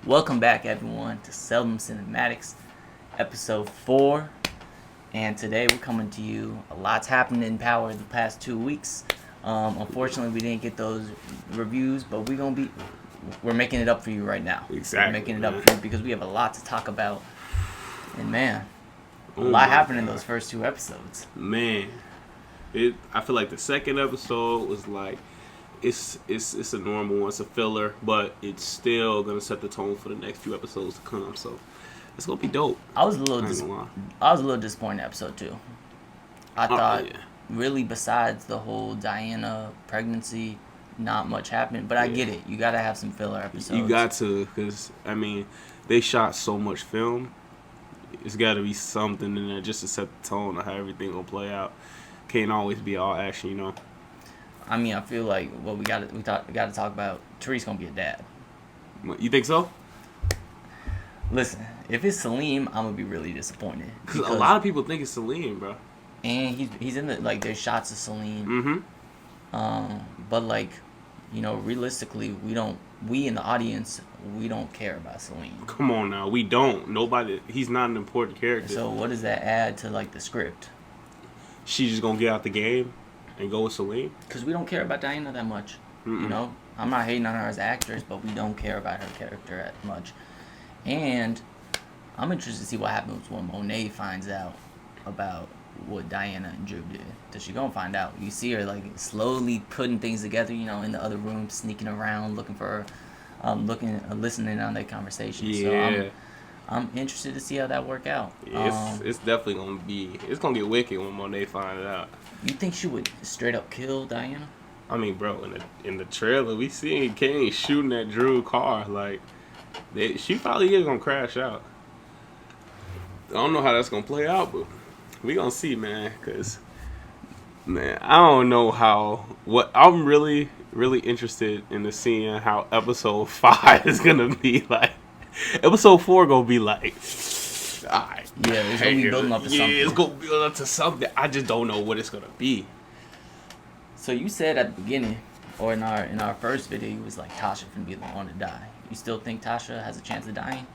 Welcome back, everyone, to Seldom Cinematics, episode 4. And today we're coming to you. A lot's happened in Power the past 2 weeks. Unfortunately, we didn't get those reviews, but we're making it up for you right now. Exactly. We're making it up for you because we have a lot to talk about. And man, a lot happened in those first 2 episodes. Man, I feel like the second episode was like it's a normal one, it's a filler, but it's still gonna set the tone for the next few episodes to come. So it's gonna be dope. I was a little disappointed in episode 2. I thought really besides the whole Diana pregnancy, not much happened. But I get it. You gotta have some filler episodes. You got to, because I mean, they shot so much film. It's got to be something in there just to set the tone of how everything gonna play out. Can't always be all action, you know. I mean, I feel like what we got to talk about. Tariq's gonna be a dad. You think so? Listen, if it's Salim, I'm gonna be really disappointed. Because a lot of people think it's Salim, bro. And he's in the there's shots of Salim. But realistically, we in the audience, we don't care about Salim. Come on now, we don't. He's not an important character. So what does that add to the script? She's just gonna get out the game and go with Salim? Because we don't care about Diana that much. You know, I'm not hating on her as an actress, but we don't care about her character that much. And I'm interested to see what happens when Monet finds out about what Diana and Drew did. Because she's gonna find out. You see her slowly putting things together, in the other room, sneaking around, looking for her, listening on their conversation. Yeah. So I'm interested to see how that work out. It's definitely it's gonna get wicked when Monet find it out. You think she would straight up kill Diana? I mean, bro, in the trailer we seen Kane shooting at Drew's car. She probably is gonna crash out. I don't know how that's gonna play out, but we gonna see, man. Cause man, I don't know what I'm really interested in the seeing how episode 5 is gonna be like. Episode 4 gonna be like, alright. Yeah, it's gonna be building up to something. Yeah, it's gonna build up to something. I just don't know what it's gonna be. So you said at the beginning, or in our first video, you was like Tasha finna be the one to die. You still think Tasha has a chance of dying?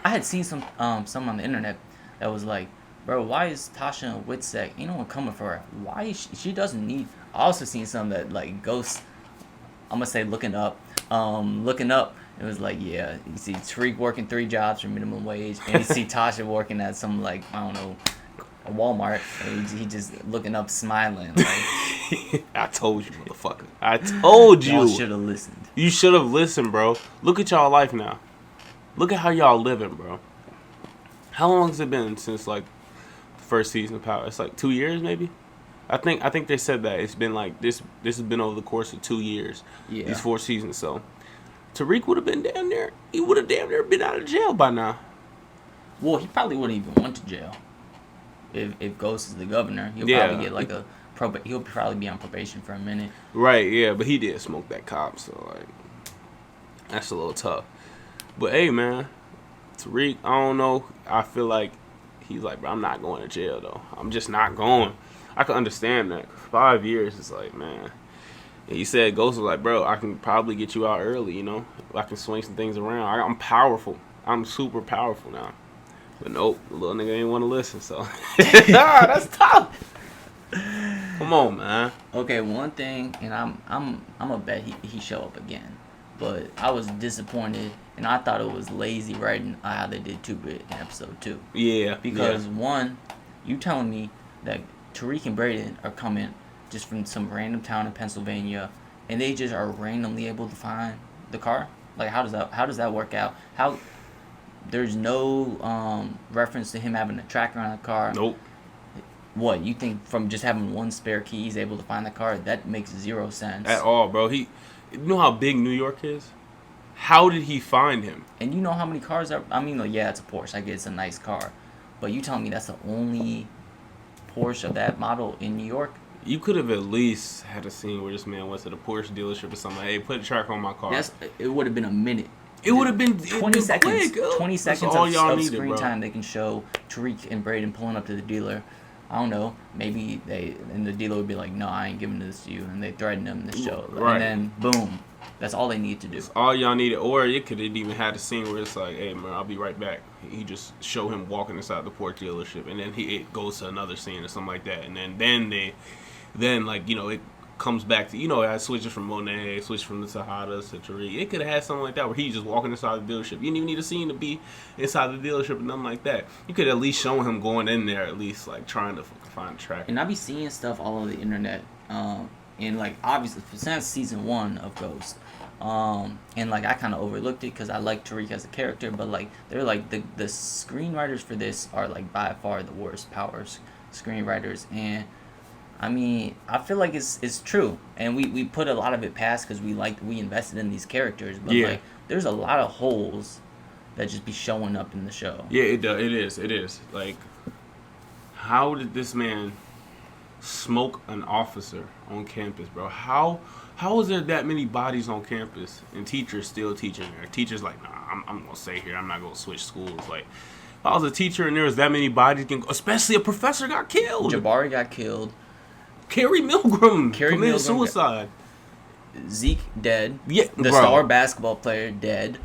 I had seen some on the internet that was like, bro, why is Tasha in Witsec? Ain't no one coming for her. Why is she doesn't need. I also seen some that Ghost. I'm gonna say looking up. It was like, yeah, you see Tariq working 3 jobs for minimum wage, and you see Tasha working at some I don't know, a Walmart, and he just looking up, smiling. I told you, motherfucker. I told you. Y'all should have listened. You should have listened, bro. Look at y'all life now. Look at how y'all living, bro. How long has it been since the first season of Power? It's 2 years, maybe. I think they said that it's been this. This has been over the course of 2 years. Yeah. These 4 seasons. So Tariq would have been damn near. He would have damn near been out of jail by now. Well, he probably wouldn't even went to jail. If Ghost is the governor, he'll probably get he'll probably be on probation for a minute. Right, yeah, but he did smoke that cop, so that's a little tough. But hey, man, Tariq, I don't know. I feel like he's bro, I'm not going to jail though. I'm just not going. I can understand that. 5 years is man. And he said Ghost was bro, I can probably get you out early, I can swing some things around. I'm powerful. I'm super powerful now. But nope, the little nigga ain't want to listen, so. That's tough. Come on, man. Okay, one thing, and I'm a bet he show up again. But I was disappointed, and I thought it was lazy writing how they did 2-Bit in episode 2. Yeah. Because one, you telling me that Tariq and Brayden are coming just from some random town in Pennsylvania, and they just are randomly able to find the car? How does that work out? How there's no reference to him having a tracker on the car? Nope. What, you think from just having one spare key he's able to find the car? That makes 0 sense. At all, bro. You know how big New York is? How did he find him? And you know how many cars are... I mean, yeah, it's a Porsche. I get it's a nice car. But you telling me that's the only Porsche of that model in New York? You could have at least had a scene where this man went to the Porsche dealership or something. Hey, put a tracker on my car. It would have been a minute. It would have been 20 seconds. Quick. 20 seconds all of y'all needed, screen bro. time. They can show Tariq and Brayden pulling up to the dealer. I don't know, maybe the dealer would be like, no, I ain't giving this to you, and they threaten him to show, Right. and then boom, that's all they need to do. That's all y'all needed. Or it could have even had a scene where it's like, hey man, I'll be right back. He just show him walking inside the Porsche dealership, and then it goes to another scene or something like that, and then like it comes back to I switches from Monet, switches from the Tejadas to Tariq. It could have had something like that where he's just walking inside the dealership. You didn't even need a scene to be inside the dealership and nothing like that. You could at least show him going in there, at least like trying to find a track. And I be seeing stuff all over the internet, and like obviously since season 1 of Ghost, and like I kind of overlooked it because I like Tariq as a character, but like they're like the screenwriters for this are like by far the worst powers screenwriters, and I mean I feel like it's true, and we put a lot of it past because we invested in these characters, but Yeah. like there's a lot of holes that just be showing up in the show. Yeah, it is. Like, how did this man smoke an officer on campus, bro? How is there that many bodies on campus and teachers still teaching there? Teachers like, nah, I'm gonna stay here. I'm not gonna switch schools. Like, if I was a teacher and there was that many bodies, especially a professor got killed. Jabari got killed. Carrie Milgram Carrie committed Milgram suicide. Zeke dead. Yeah, The bro. star basketball player dead.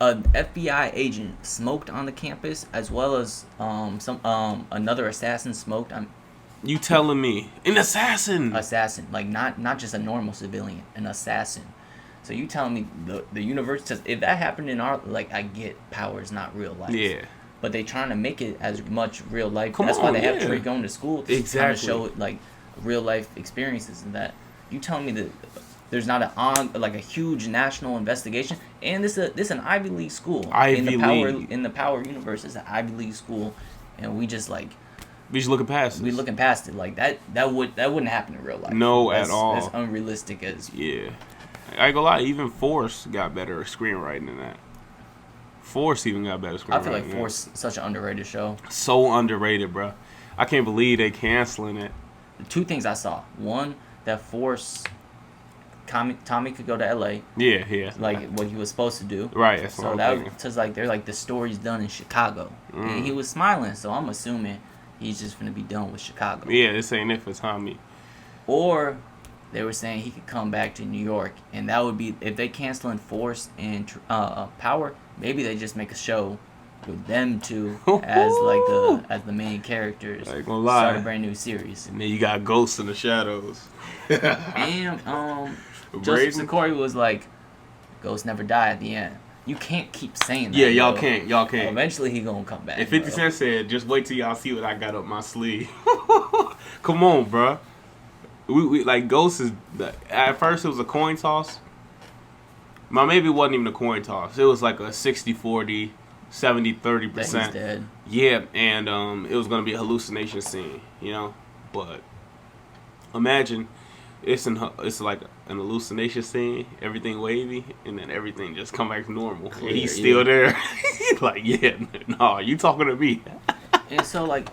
An FBI agent smoked on the campus, as well as another assassin smoked. You telling me an assassin? Assassin, like not just a normal civilian, an assassin. So you telling me the universe? Just, if that happened in our, like, I get powers not real life. Yeah. But they trying to make it as much real life. Come That's why on, they have yeah. Tariq going to school to Exactly. kind of show it like real life experiences and that. You telling me that there's not a huge national investigation, and this an Ivy League school in the Power universe. It's an Ivy League school, and we just like We just looking past we this. looking past it. Like that wouldn't happen in real life. No, That's- at all. That's unrealistic as. Yeah. I ain't gonna lie, even Force got better screenwriting than that. Force even got better screenwriting. I feel like than Force is such an underrated show. that. So underrated, bro. I can't believe they canceling it. The two things I saw: one, that Force, Tommy could go to LA, Yeah. like what he was supposed to do. Right, that's what So I'm that thinking. was like they're like the story's done in Chicago, and he was smiling. So I'm assuming he's just gonna be done with Chicago. Yeah, this ain't it for Tommy. Or they were saying he could come back to New York, and that would be if they canceling Force and Power. Maybe they just make a show with them two as the main characters. I ain't gonna lie. Start a brand new series. And then you got Ghosts in the Shadows. And Joseph Braden? Sikori was like, "Ghosts never die at the end." You can't keep saying that. Yeah, y'all bro. can't. Y'all can't. Eventually, he gonna come back. If 50 bro. Cent said, just wait till y'all see what I got up my sleeve. Come on, bruh. We like Ghost is at first it was a coin toss. Well, maybe it wasn't even a coin toss. It was like a 60-40, 70-30%. that he's dead. Yeah, and it was gonna be a hallucination scene, But imagine it's like an hallucination scene, everything wavy, and then everything just come back to normal. Clear, and he's still yeah. there. He's like, yeah, no, you talking to me? And so, like,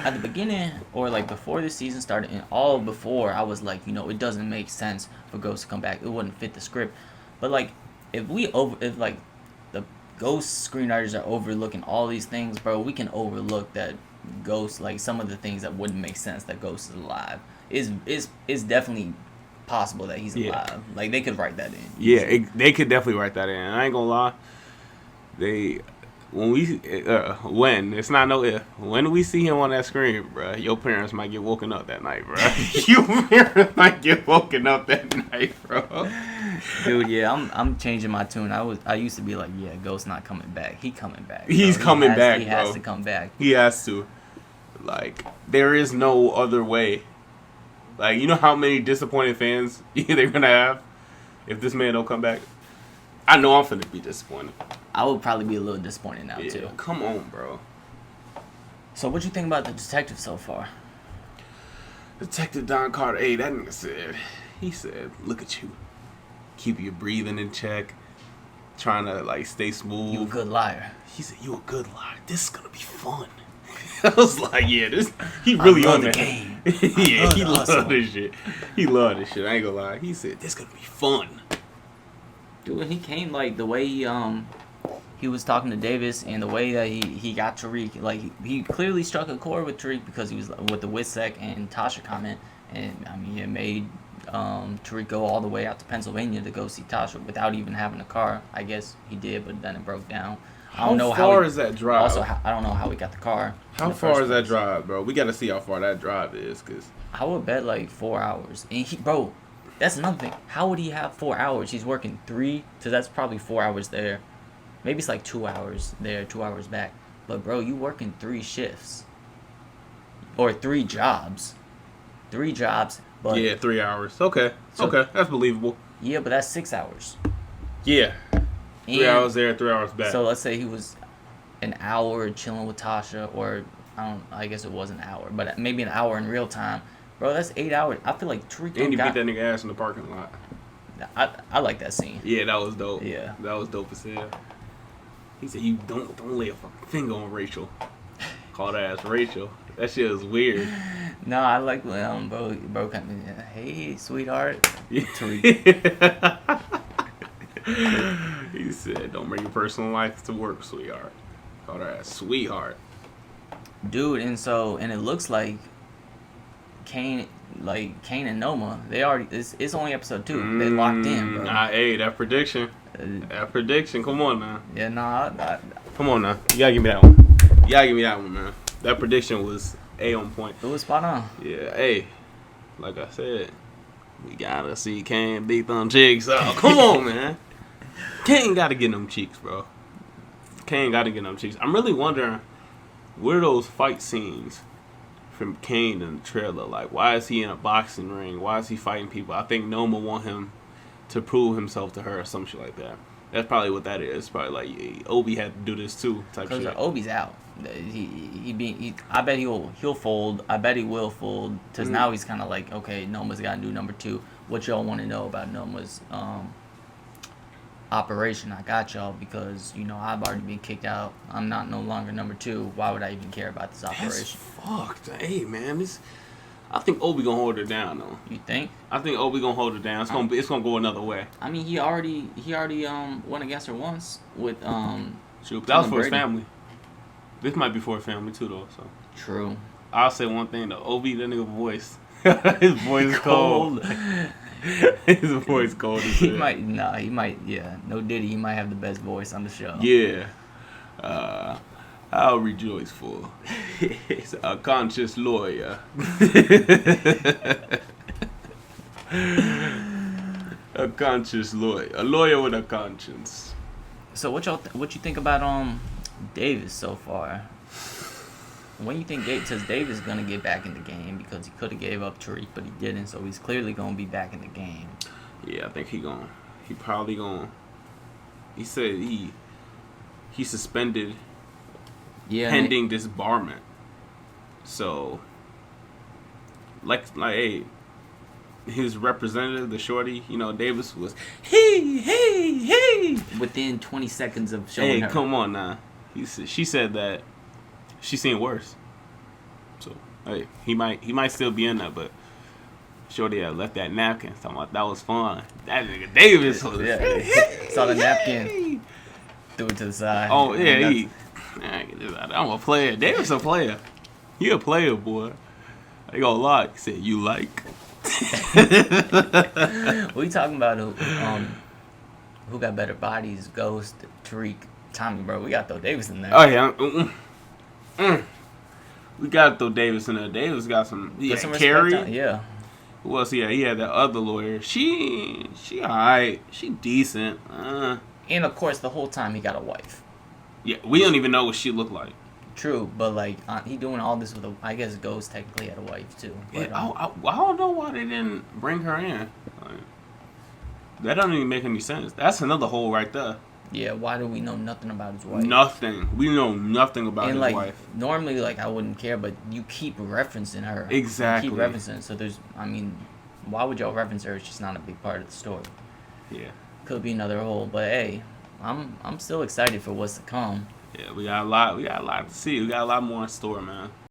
at the beginning, or, like, before the season started, and all before, I was like, it doesn't make sense for Ghost to come back. It wouldn't fit the script. But, like, if the Ghost screenwriters are overlooking all these things, bro, we can overlook that Ghost, like, some of the things that wouldn't make sense that Ghost is alive. It's definitely possible that he's Yeah. alive. Like, they could write that in. Yeah, they could definitely write that in. I ain't gonna lie. When it's not no if, when we see him on that screen, bruh, your parents might get woken up that night, bruh. Your parents might get woken up that night, bro. Dude, yeah, I'm changing my tune. I used to be like, yeah, Ghost not coming back. He coming back. Bro. He's coming back, He has bro. to come back. He has to. Like, there is no other way. Like, you know how many disappointed fans they're gonna have if this man don't come back? I know I'm finna be disappointed. I would probably be a little disappointed now Yeah, too. come on, bro. So what you think about the detective so far? Detective Don Carter, hey, that nigga said, look at you. Keep your breathing in check. Trying to, like, stay smooth. You a good liar. He said, you a good liar. This is gonna be fun. I was like, yeah, he really love on the that. game. Yeah, love he the loved hustle. this shit. He loved this shit. I ain't gonna lie. He said, this gonna be fun. Dude, he came like the way he he was talking to Davis, and the way that he got Tariq, like he clearly struck a chord with Tariq because he was with the Witsec and Tasha comment, and I mean it made Tariq go all the way out to Pennsylvania to go see Tasha without even having a car. I guess he did, but then it broke down. I don't know how far he, is that drive? Also, I don't know how he got the car. How far is that drive, bro? We got to see how far that drive is, cause I would bet like 4 hours. And bro, that's another thing. How would he have 4 hours? He's working 3, so that's probably 4 hours there. Maybe it's like 2 hours there, 2 hours back. But bro, you working 3 shifts or 3 jobs, 3 jobs. But yeah, 3 hours. Okay, okay, that's believable. Yeah, but that's 6 hours. Yeah, 3 hours there, 3 hours back. So let's say he was an hour chilling with Tasha, or I guess it was an hour, but maybe an hour in real time. Bro, that's 8 hours. I feel like Tariq. And he beat that nigga ass in the parking lot. I like that scene. Yeah, that was dope. Yeah, that was dope as hell. He said, "You don't lay a fucking finger on Rachel." Called her ass Rachel. That shit was weird. No, I like when bro kind of, hey sweetheart. Tariq. He said, "Don't bring your personal life to work, sweetheart." Called her ass sweetheart. Dude, and it looks like Kane and Noma, they already it's only episode 2. They locked in, bro. Hey, that prediction. Come on now. Yeah, nah. Come on now. You gotta give me that one. You gotta give me that one, man. That prediction was on point. It was spot on. Yeah, hey, like I said, we gotta see Kane beat them cheeks. Oh, come on, man. Kane gotta get them cheeks, bro. Kane gotta get them cheeks. I'm really wondering, where are those fight scenes from Kane in the trailer? Like, why is he in a boxing ring? Why is he fighting people? I think Noma want him to prove himself to her or some shit like that. That's probably what that is. Probably like Obi had to do this too, type shit. Because Obi's out. I bet he'll fold. I bet he will fold. Because now he's kind of like, okay, Noma's got to do number 2. What y'all want to know about Noma's operation? I got y'all because I've already been kicked out. I'm not no longer number 2. Why would I even care about this operation? That's fucked. Hey man, I think Obi gonna hold it down though. You think? I think Obi gonna hold it down. It's gonna go another way. I mean, he already went against her once with Shoot, that was for his family. This might be for his family too though. So true. I'll say one thing though. Obi, that nigga voice, his voice is cold. His voice cold as He might. Yeah, no Diddy. He might have the best voice on the show. Yeah. I'll rejoice for a conscious lawyer. A conscious lawyer. A lawyer with a conscience. So what you think about Davis so far? When you think Davis gonna get back in the game, because he could have gave up Tariq, but he didn't, so he's clearly gonna be back in the game. Yeah, I think he probably gonna. He said he suspended. Yeah, pending disbarment. So, like, hey, his representative, the shorty, Davis was he within 20 seconds of showing her. Hey, come on now. She said that she's seen worse. So, hey, he might still be in there, but shorty had left that napkin. Talking about that was fun. That nigga Davis was saw the napkin, threw it to the side. Oh yeah, I'm a player. Davis a player. He a player, boy. I ain't gonna lie. He said, "You like?" We talking about who got better bodies? Ghost, Tariq, Tommy, bro. We got to throw Davis in there. Oh yeah. We gotta throw Davis in there. Davis got some. Yeah, Carrie. Yeah. Who else? Yeah, he had that other lawyer. She alright. She decent. And of course, the whole time he got a wife. Yeah, we don't even know what she looked like. True, but like he doing all this with I guess Ghost technically had a wife too. But, yeah, I don't know why they didn't bring her in. Like, that doesn't even make any sense. That's another hole right there. Yeah, why do we know nothing about his wife? Nothing. We know nothing about his wife. Normally, I wouldn't care, but you keep referencing her. Exactly. You keep referencing. So why would y'all reference her if she's not a big part of the story? Yeah. Could be another hole, but hey, I'm still excited for what's to come. Yeah, we got a lot to see. We got a lot more in store, man.